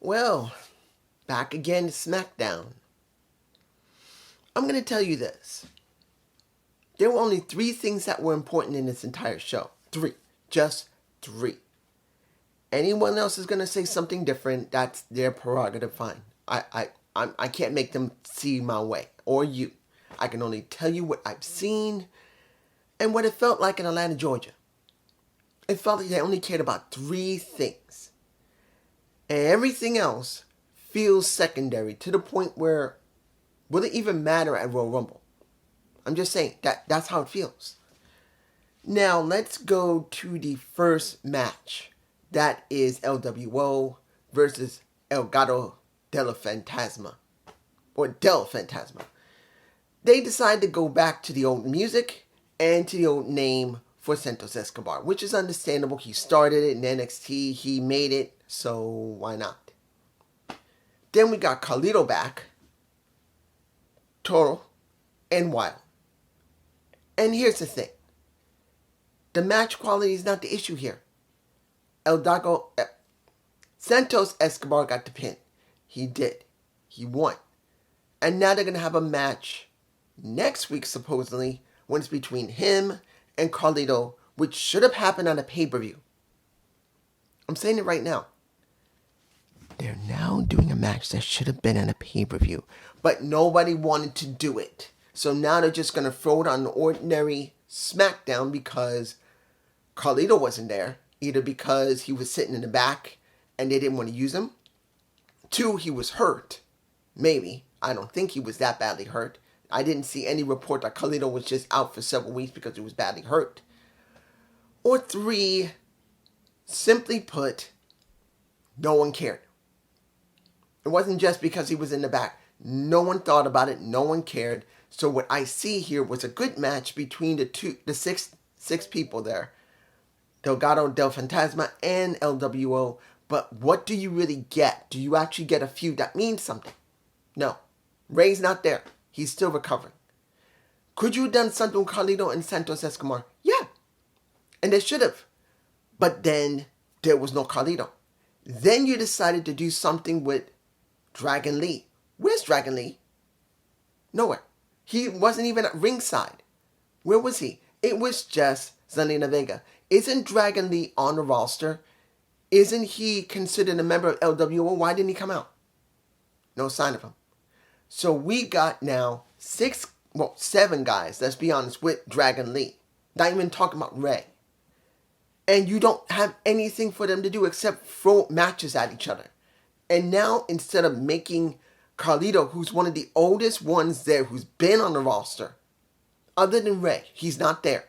Well, back again to Smackdown. I'm going to tell you this. There were only 3 things that were important in this entire show. 3. Just 3. Anyone else is going to say something different, that's their prerogative, fine. I can't make them see my way, or you. I can only tell you what I've seen and what it felt like in Atlanta, Georgia. It felt like they only cared about 3 things. And everything else feels secondary to the point where, will it even matter at Royal Rumble? I'm just saying, that's how it feels. Now, let's go to the first match. That is LWO versus El Gato de la Fantasma. Or Del Fantasma. They decided to go back to the old music and to the old name for Santos Escobar, which is understandable. He started it in NXT. He made it, so why not? Then we got Carlito back, Toro, and Wild. And here's the thing. The match quality is not the issue here. Santos Escobar got the pin. He did. He won. And now they're going to have a match next week, supposedly, when it's between him and Carlito, which should have happened on a pay-per-view. I'm saying it right now. They're now doing a match that should have been on a pay-per-view, but nobody wanted to do it. So now they're just going to throw it on the ordinary Smackdown because Carlito wasn't there. Either because he was sitting in the back and they didn't want to use him. 2, he was hurt. Maybe. I don't think he was that badly hurt. I didn't see any report that Carlito was just out for several weeks because he was badly hurt. Or 3, simply put, no one cared. It wasn't just because he was in the back. No one thought about it. No one cared. So what I see here was a good match between the six people there. Delgado del Fantasma and LWO. But what do you really get? Do you actually get a feud that means something? No. Ray's not there. He's still recovering. Could you have done something with Carlito and Santos Escobar? Yeah. And they should have. But then there was no Carlito. Then you decided to do something with Dragon Lee. Where's Dragon Lee? Nowhere. He wasn't even at ringside. Where was he? It was just Zelina Vega. Isn't Dragon Lee on the roster? Isn't he considered a member of LWO? Why didn't he come out? No sign of him. So we got now 7 guys, let's be honest, with Dragon Lee. Not even talking about Ray. And you don't have anything for them to do except throw matches at each other. And now, instead of making Carlito, who's one of the oldest ones there, who's been on the roster, other than Ray, he's not there.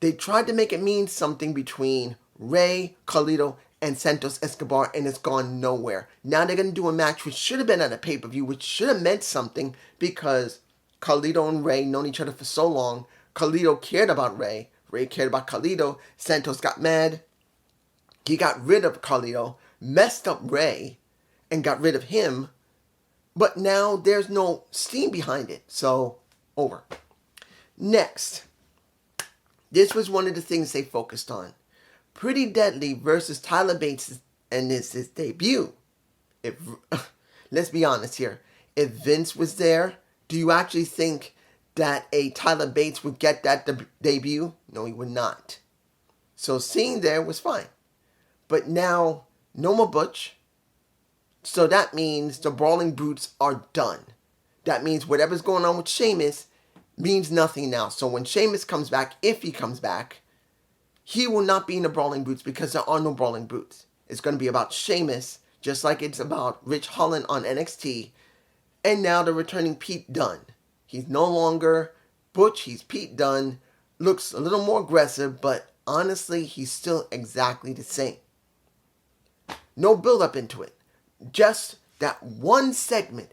They tried to make it mean something between Ray, Carlito, and Santos Escobar, and it's gone nowhere. Now they're going to do a match which should have been at a pay-per-view, which should have meant something, because Carlito and Ray known each other for so long. Carlito cared about Ray. Ray cared about Carlito. Santos got mad. He got rid of Carlito, messed up Ray, and got rid of him. But now there's no steam behind it, so over. Next. This was one of the things they focused on. Pretty Deadly versus Tyler Bates, and this is his debut. Let's be honest here. If Vince was there, do you actually think that a Tyler Bates would get that debut? No, he would not. So seeing there was fine. But now, no more Butch. So that means the Brawling Brutes are done. That means whatever's going on with Sheamus means nothing now. So when Sheamus comes back, if he comes back, he will not be in the Brawling Brutes because there are no Brawling Brutes. It's going to be about Sheamus, just like it's about Rich Holland on NXT. And now the returning Pete Dunne. He's no longer Butch, he's Pete Dunne. Looks a little more aggressive, but honestly, he's still exactly the same. No build up into it. Just that one segment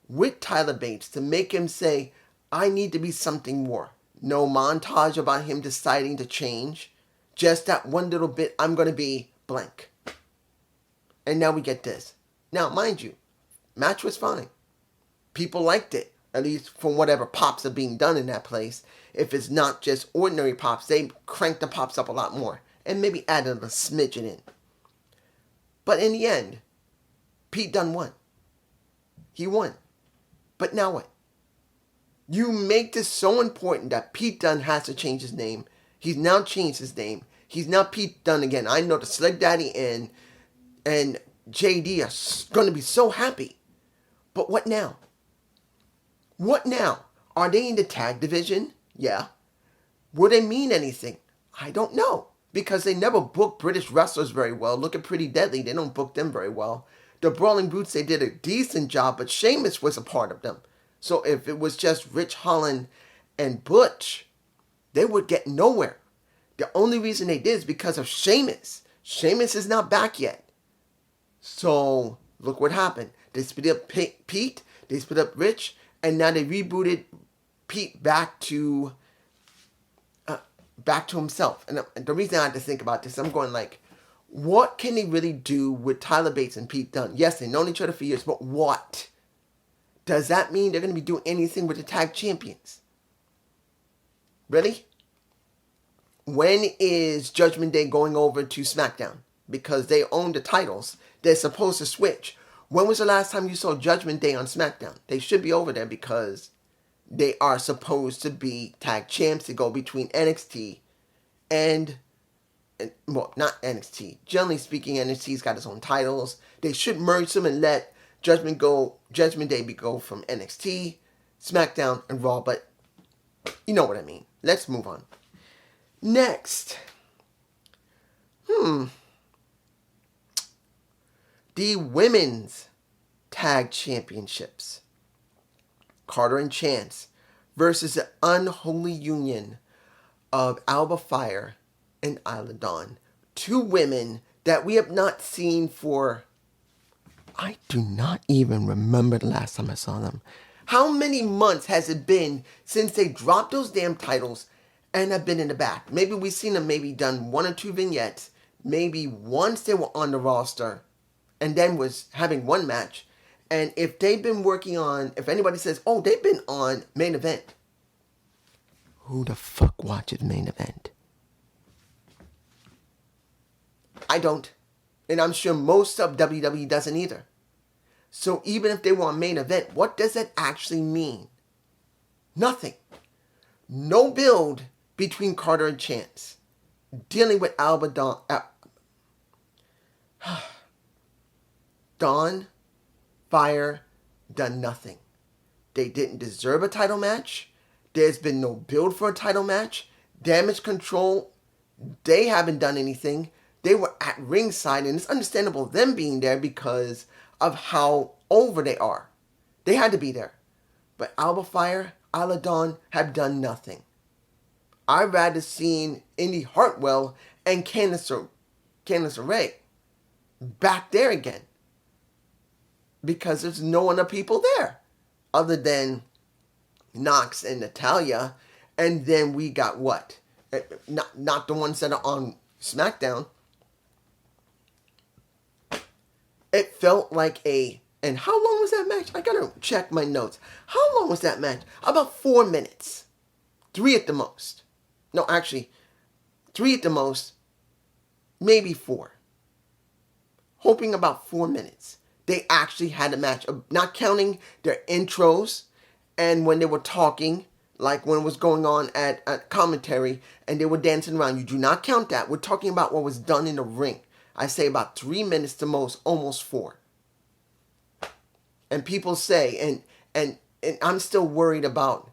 with Tyler Bates to make him say, I need to be something more. No montage about him deciding to change. Just that one little bit, I'm going to be blank. And now we get this. Now, mind you, match was fine. People liked it, at least from whatever pops are being done in that place. If it's not just ordinary pops, they crank the pops up a lot more. And maybe added a smidgen in. But in the end, Pete Dunne won. He won. But now what? You make this so important that Pete Dunne has to change his name. He's now changed his name. He's now Pete Dunne again. I know the Slick Daddy and JD are going to be so happy. But what now? What now? Are they in the tag division? Yeah. Will they mean anything? I don't know. Because they never book British wrestlers very well. Look at Pretty Deadly. They don't book them very well. The Brawling Brutes, they did a decent job, but Sheamus was a part of them. So if it was just Rich Holland and Butch, they would get nowhere. The only reason they did is because of Sheamus. Sheamus is not back yet. So look what happened. They split up Pete, they split up Rich, and now they rebooted Pete back to himself. And the reason I had to think about this, I'm going like, what can they really do with Tyler Bates and Pete Dunne? Yes, they've known each other for years, but what? Does that mean they're going to be doing anything with the tag champions? Really? When is Judgment Day going over to SmackDown? Because they own the titles. They're supposed to switch. When was the last time you saw Judgment Day on SmackDown? They should be over there because they are supposed to be tag champs to go between NXT and well, not NXT. Generally speaking, NXT's got its own titles. They should merge them and let Judgment Day go from NXT, SmackDown, and Raw, but you know what I mean. Let's move on. Next. The Women's Tag Championships. Carter and Chance versus the unholy union of Alba Fire and Isla Dawn. Two women that we have not seen for... I do not even remember the last time I saw them. How many months has it been since they dropped those damn titles and have been in the back? Maybe we've seen them maybe done one or two vignettes. Maybe once they were on the roster and then was having one match. And if they've been working on, if anybody says, oh, they've been on Main Event. Who the fuck watches Main Event? I don't. And I'm sure most of WWE doesn't either. So even if they were on Main Event, what does that actually mean? Nothing. No build between Carter and Chance. Dealing with Alba Dawn. Dawn, Fire, done nothing. They didn't deserve a title match. There's been no build for a title match. Damage Control, they haven't done anything. They were at ringside, and it's understandable them being there because of how over they are. They had to be there. But Alba Fire, Isla Dawn have done nothing. I'd rather seen Indy Hartwell and Candice LeRae back there again. Because there's no other people there other than Knox and Natalya. And then we got what? Not the ones that are on SmackDown. It felt like and how long was that match? I gotta check my notes. How long was that match? About 4 minutes. 3 at the most. No, actually, 3 at the most. Maybe 4. Hoping about 4 minutes. They actually had a match. Not counting their intros and when they were talking, like when it was going on at commentary and they were dancing around. You do not count that. We're talking about what was done in the ring. I say about 3 minutes to most, almost 4. And people say, and I'm still worried about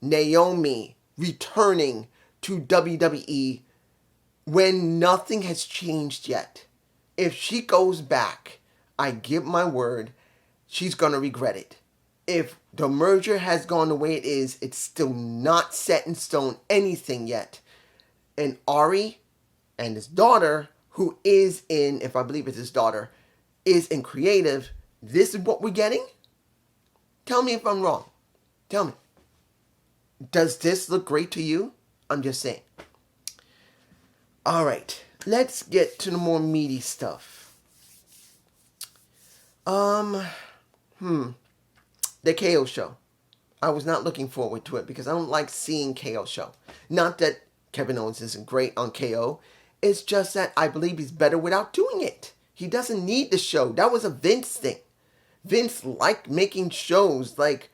Naomi returning to WWE when nothing has changed yet. If she goes back, I give my word, she's going to regret it. If the merger has gone the way it is, it's still not set in stone anything yet. And Ari and his daughter, who is in, if I believe it's his daughter, is in creative, this is what we're getting? Tell me if I'm wrong. Tell me. Does this look great to you? I'm just saying. All right. Let's get to the more meaty stuff. The KO show. I was not looking forward to it because I don't like seeing KO show. Not that Kevin Owens isn't great on KO. It's just that I believe he's better without doing it. He doesn't need the show. That was a Vince thing. Vince liked making shows like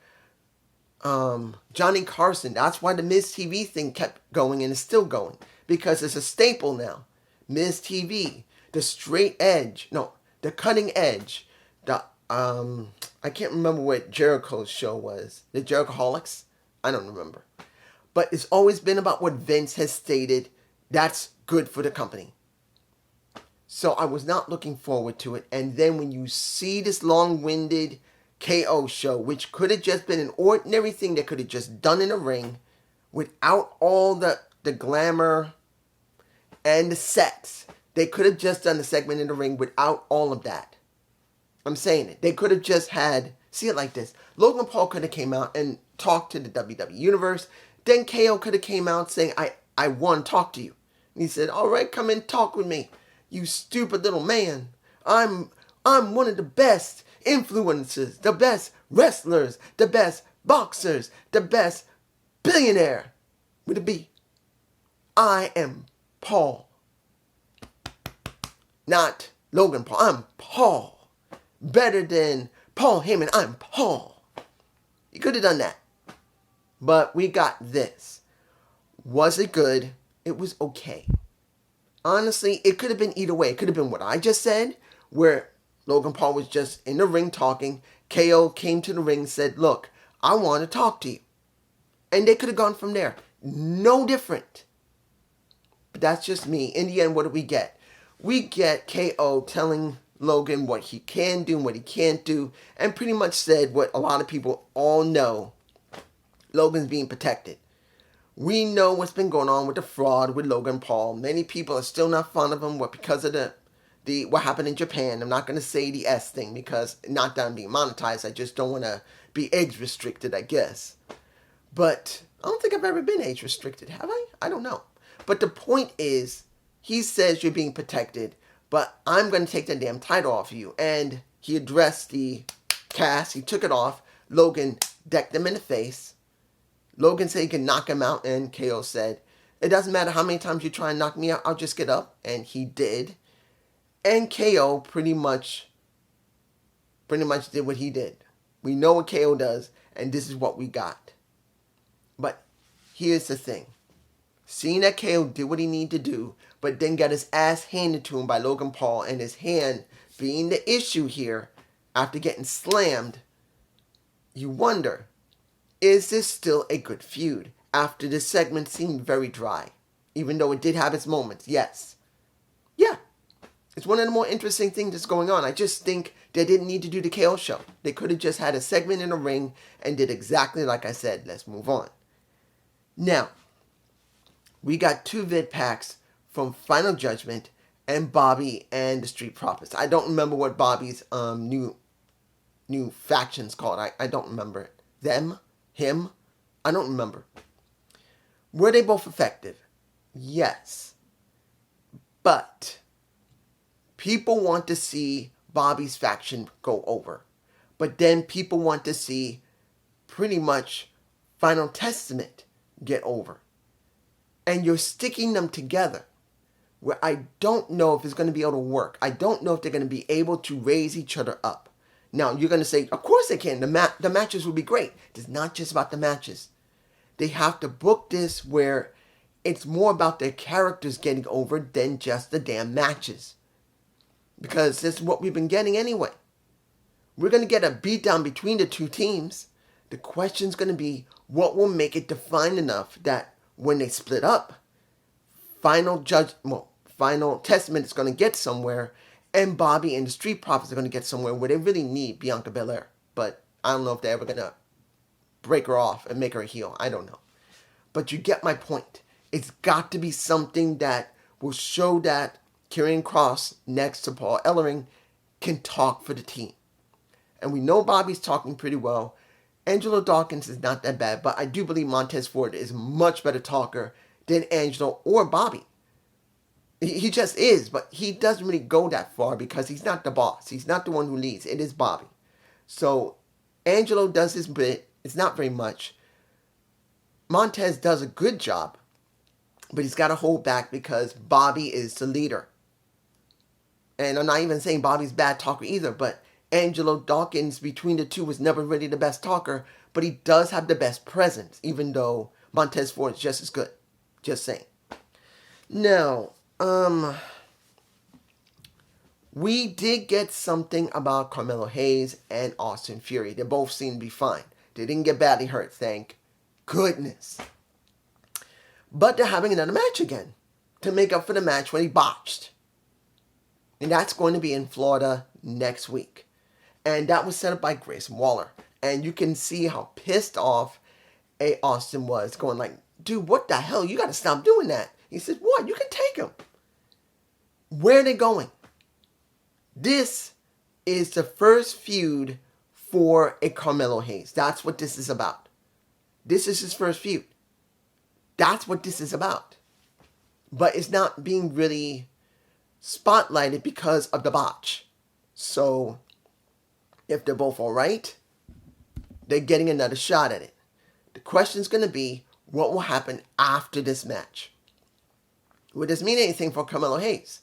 Johnny Carson. That's why the Miz TV thing kept going and is still going. Because it's a staple now. Miz TV, the straight edge, no, the cutting edge, the I can't remember what Jericho's show was. The Jerichoholics? I don't remember. But it's always been about what Vince has stated. That's good for the company. So I was not looking forward to it. And then when you see this long-winded KO show, which could have just been an ordinary thing that could have just done in a ring without all the glamour and the sets. They could have just done the segment in the ring without all of that. I'm saying it. They could have just had, see it like this. Logan Paul could have came out and talked to the WWE Universe. Then KO could have came out saying, I want to talk to you. And he said, all right, come and talk with me. You stupid little man. I'm one of the best influencers, the best wrestlers, the best boxers, the best billionaire with a B. I am Paul. Not Logan Paul. I'm Paul. Better than Paul Heyman. I'm Paul. You could have done that. But we got this. Was it good? It was okay. Honestly, it could have been either way. It could have been what I just said, where Logan Paul was just in the ring talking. KO came to the ring and said, look, I want to talk to you. And they could have gone from there. No different. But that's just me. In the end, what do we get? We get KO telling Logan what he can do and what he can't do. And pretty much said what a lot of people all know. Logan's being protected. We know what's been going on with the fraud with Logan Paul. Many people are still not fond of him because of the what happened in Japan. I'm not going to say the S thing because not that I'm being monetized. I just don't want to be age restricted, I guess. But I don't think I've ever been age restricted, have I? I don't know. But the point is, he says you're being protected, but I'm going to take that damn title off of you. And he addressed the cast. He took it off. Logan decked him in the face. Logan said he can knock him out, and KO said, it doesn't matter how many times you try and knock me out, I'll just get up. And he did. And KO pretty much did what he did. We know what KO does, and this is what we got. But here's the thing. Seeing that KO did what he needed to do, but then got his ass handed to him by Logan Paul, and his hand being the issue here after getting slammed, you wonder, is this still a good feud after this segment seemed very dry? Even though it did have its moments, yes. Yeah, it's one of the more interesting things that's going on. I just think they didn't need to do the KO show. They could have just had a segment in a ring and did exactly like I said. Let's move on. Now, we got 2 vid packs from Final Judgment and Bobby and the Street Profits. I don't remember what Bobby's new faction's called. I don't remember it. Them? Him? I don't remember. Were they both effective? Yes. But people want to see Bobby's faction go over. But then people want to see pretty much Final Testament get over. And you're sticking them together where I don't know if it's going to be able to work. I don't know if they're going to be able to raise each other up. Now, you're going to say, of course they can. The matches will be great. It's not just about the matches. They have to book this where it's more about their characters getting over than just the damn matches. Because this is what we've been getting anyway. We're going to get a beatdown between the two teams. The question's going to be, what will make it defined enough that when they split up, Final Testament is going to get somewhere, and Bobby and the Street Profits are going to get somewhere where they really need Bianca Belair. But I don't know if they're ever going to break her off and make her a heel. I don't know. But you get my point. It's got to be something that will show that Karrion Kross, next to Paul Ellering, can talk for the team. And we know Bobby's talking pretty well. Angelo Dawkins is not that bad, but I do believe Montez Ford is a much better talker than Angelo or Bobby. He just is, but he doesn't really go that far because he's not the boss. He's not the one who leads. It is Bobby. So Angelo does his bit. It's not very much. Montez does a good job, but he's got to hold back because Bobby is the leader. And I'm not even saying Bobby's bad talker either, but Angelo Dawkins between the two was never really the best talker, but he does have the best presence, even though Montez Ford is just as good. Just saying. Now, we did get something about Carmelo Hayes and Austin Fury. They both seem to be fine. They didn't get badly hurt, thank goodness. But they're having another match again to make up for the match when he botched. And that's going to be in Florida next week. And that was set up by Grayson Waller. And you can see how pissed off Austin was, going like, dude, what the hell? You got to stop doing that. He said, what? You can take him. Where are they going? This is the first feud for a Carmelo Hayes. That's what this is about. This is his first feud. That's what this is about. But it's not being really spotlighted because of the botch. So, if they're both alright, they're getting another shot at it. The question is going to be, what will happen after this match? Would this mean anything for Carmelo Hayes?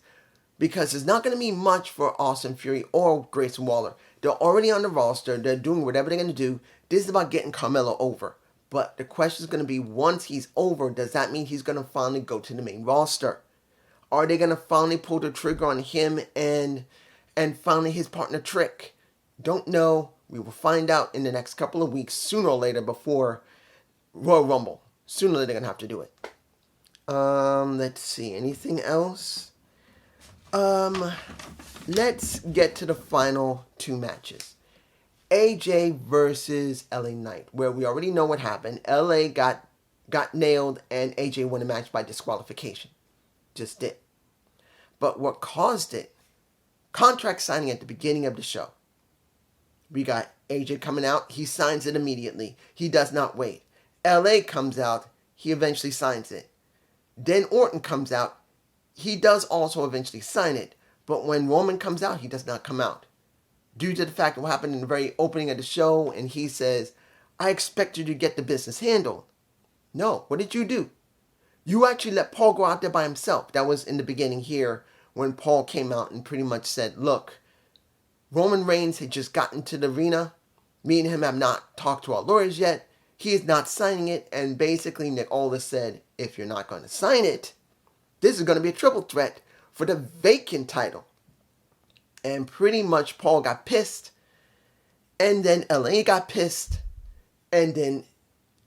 Because there's not going to be much for Austin Fury or Grayson Waller. They're already on the roster. They're doing whatever they're going to do. This is about getting Carmelo over. But the question is going to be, once he's over, does that mean he's going to finally go to the main roster? Are they going to finally pull the trigger on him and finally his partner Trick? Don't know. We will find out in the next couple of weeks, sooner or later, before Royal Rumble. Sooner or later, they're going to have to do it. Let's see. Anything else? Let's get to the final two matches. AJ versus LA Knight, where we already know what happened. LA got nailed and AJ won the match by disqualification. Just did. But what caused it? Contract signing at the beginning of the show. We got AJ coming out. He signs it immediately. He does not wait. LA comes out. He eventually signs it. Then Orton comes out. He does also eventually sign it. But when Roman comes out, he does not come out. Due to the fact of what happened in the very opening of the show, and he says, I expect you to get the business handled. No, what did you do? You actually let Paul go out there by himself. That was in the beginning here when Paul came out and pretty much said, look, Roman Reigns had just gotten to the arena. Me and him have not talked to our lawyers yet. He is not signing it. And basically Nick Aldis said, if you're not going to sign it, this is going to be a triple threat for the vacant title. And pretty much Paul got pissed. And then LA got pissed. And then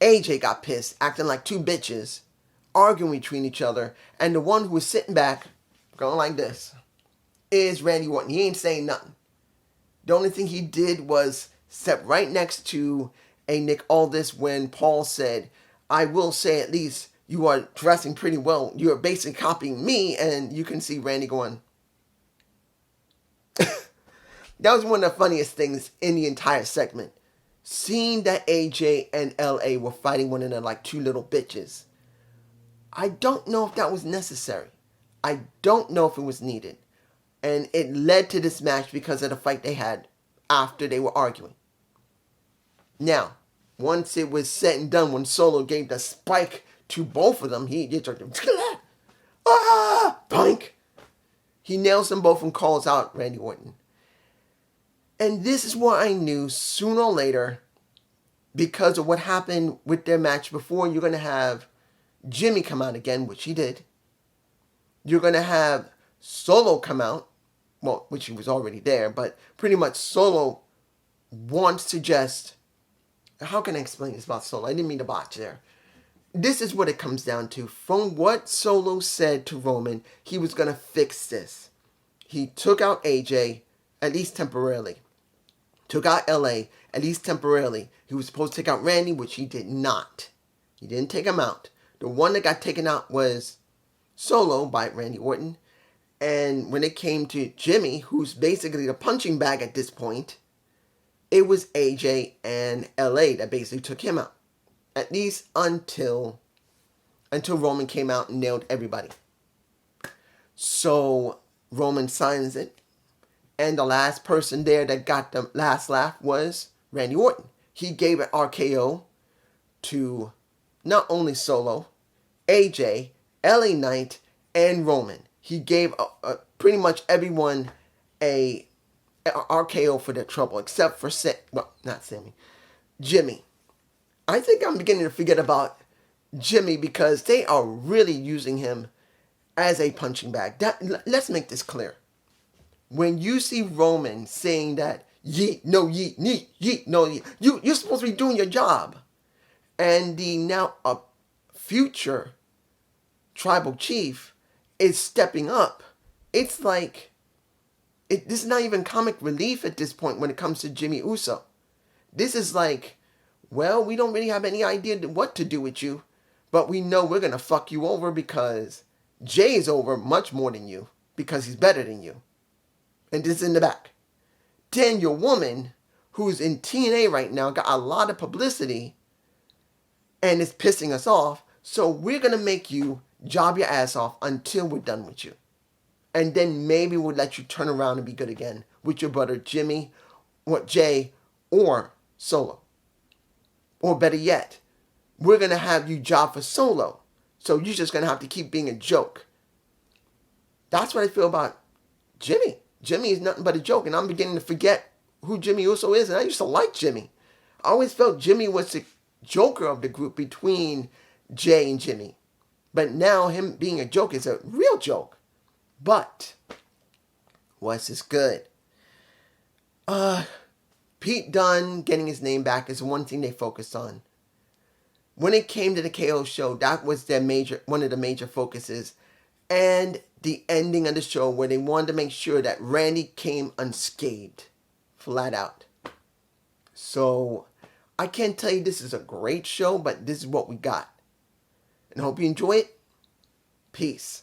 AJ got pissed, acting like two bitches, arguing between each other. And the one who was sitting back, going like this, is Randy Orton. He ain't saying nothing. The only thing he did was step right next to a Nick Aldis when Paul said, I will say at least you are dressing pretty well. You are basically copying me. And you can see Randy going. That was one of the funniest things in the entire segment. Seeing that AJ and LA were fighting one another like two little bitches. I don't know if that was necessary. I don't know if it was needed. And it led to this match because of the fight they had after they were arguing. Now, once it was said and done, when Solo gave the spike to both of them, he just boink. He nails them both and calls out Randy Orton. And this is what I knew sooner or later, because of what happened with their match before, you're going to have Jimmy come out again, which he did. You're going to have Solo come out, well, which he was already there, but pretty much Solo wants to just, how can I explain this about Solo? I didn't mean to botch there. This is what it comes down to. From what Solo said to Roman, he was going to fix this. He took out AJ, at least temporarily. Took out LA, at least temporarily. He was supposed to take out Randy, which he did not. He didn't take him out. The one that got taken out was Solo by Randy Orton. And when it came to Jimmy, who's basically the punching bag at this point, it was AJ and LA that basically took him out. At least until Roman came out and nailed everybody. So Roman signs it. And the last person there that got the last laugh was Randy Orton. He gave an RKO to not only Solo, AJ, LA Knight, and Roman. He gave pretty much everyone a RKO for their trouble, except for not Sammy, Jimmy. I think I'm beginning to forget about Jimmy because they are really using him as a punching bag. Let's make this clear. When you see Roman saying that yeet, no yeet, yeet, yeet, no yeet, you're supposed to be doing your job. And the now future tribal chief is stepping up. It's like, this is not even comic relief at this point when it comes to Jimmy Uso. This is like, well, we don't really have any idea what to do with you, but we know we're going to fuck you over because Jay is over much more than you because he's better than you. And this is in the back. Daniel Woman, who's in TNA right now, got a lot of publicity and it's pissing us off. So we're going to make you job your ass off until we're done with you. And then maybe we'll let you turn around and be good again with your brother Jimmy, or Jay, or Solo. Or better yet, we're going to have you job for Solo. So you're just going to have to keep being a joke. That's what I feel about Jimmy. Jimmy is nothing but a joke. And I'm beginning to forget who Jimmy Uso is. And I used to like Jimmy. I always felt Jimmy was the joker of the group between Jay and Jimmy. But now him being a joke is a real joke. But was this good? Pete Dunne getting his name back is one thing they focused on. When it came to the KO show, that was one of the major focuses. And the ending of the show where they wanted to make sure that Randy came unscathed. Flat out. So, I can't tell you this is a great show, but this is what we got. And I hope you enjoy it. Peace.